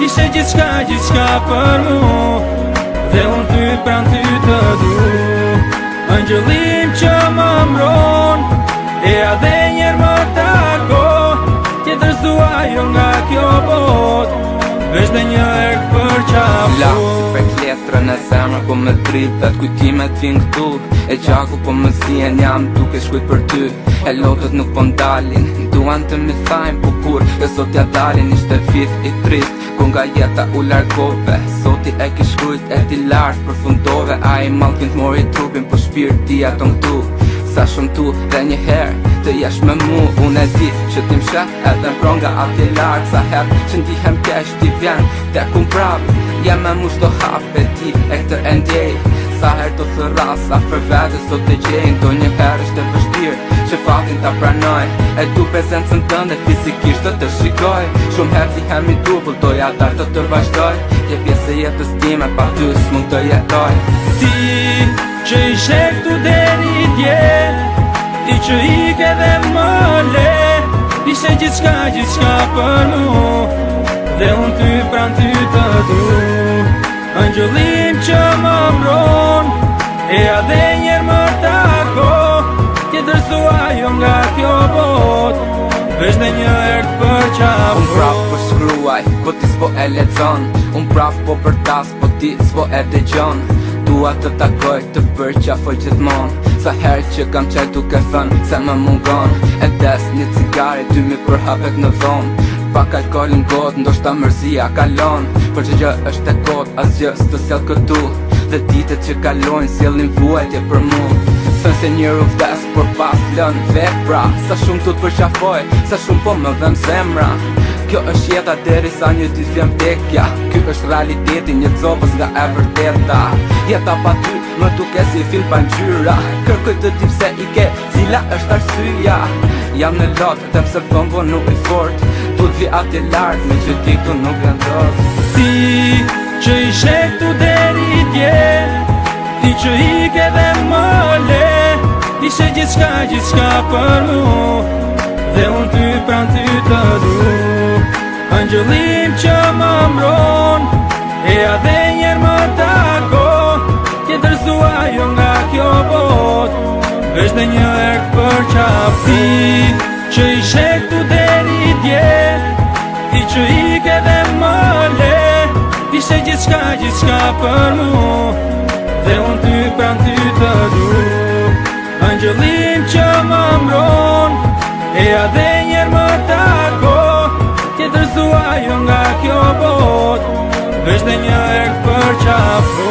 Ishe gjithçka për mu, dhe unë ty pran ty të du. Angjëllim që më mbron, e adhe njerë më tako, tjetër s'dua jo nga kjo bot, veç dhe një erë për qafu. Lakë si për kletrën e zemrë po më dritet, kujtimet vinë këtu, e gjaku po më zien jam duke shkujt për ty. E lotët nuk po ndalin, duan të mi thajnë, po kur e sot ja dalin. Ishte vit i trist, ku nga jeta u largove, soti e ki shkujt e ti lartë përfundove. A i malkin t'mori trupin, po shpirti aton këtu. Sa shumë tu dhe një herë të jesh me mu, unë e di që ti m'shet edhe m'pron nga atje lartë. Sa herë që ndihem kesh ti vjen, te ku m'prap, jem me mu shto hap e ti e këtë e ndjej. Sa herë të thëras, afer vetës do të gjejnë, do një herë është e vështirë që fatin ta pranoj, e du prezencën tënde fizikisht të të shikoj. Shumë herë ti hem i dupull, doja dar të të vazhdoj, je pjesë e jetës time, pa ty s'mund të jetoj. Ti që ishe këtu deri dje, ti që ike dhe më le, ishe gjithçka për mu, dhe unë ty pran ty të du. Angjëllim që më mbron, e adhe njerë më tako, tjetër s'dua jo nga kjo bot, veç dhe një erë për qafu. Unë prap po shkruaj, po ti s'po e lexon, unë prap po përtas, po ti s'po e dëgjon. Dua të takoj, të përqafoj gjithmon, sa herë që kam qaj duke thënë se më mungon. E des një cigare, 2.000 për hapet në dhomë, pak alkoholin god, ndoshta mërzia kalon. Për që gjë është e god, asgjë s'të sjell këtu, dhe ditët që kalojnë sjellin vuajtje për mu. Thënë se njëru vdes, por pas lën vepra, sa shumë tu t'përqafoj, sa shumë po më dhem zemra. Kjo është jeta deri sa një ditë vjen vdekja, ky është realiteti një copës nga e vërteta. Jeta pa ty më duke si film pa ngjyra, kërkoj të di pse i ke, cila është arsyeja. Jam në lot, edhe pse po nuk i fort, tu t'vi atje lartë, me që ti këtu nuk e ndodh. Ti që ishe këtu deri dje, ti që ike dhe më le, ishe gjithçka për mu, dhe unë ty pran ty të du. Angjëllim që më mbron, e adhe njerë më tako, tjetër s'dua jo nga kjo bot, veç dhe një erë për qafu. Ti që ishe këtu deri dje, ti që ike dhe më le, ishe gjithçka për mu, dhe unë ty pran ty të du. Angjëllim që më mbron, e adhe njerë më tako, tjetër s'dua jo nga kjo bot, veç dhe një erë për qafu.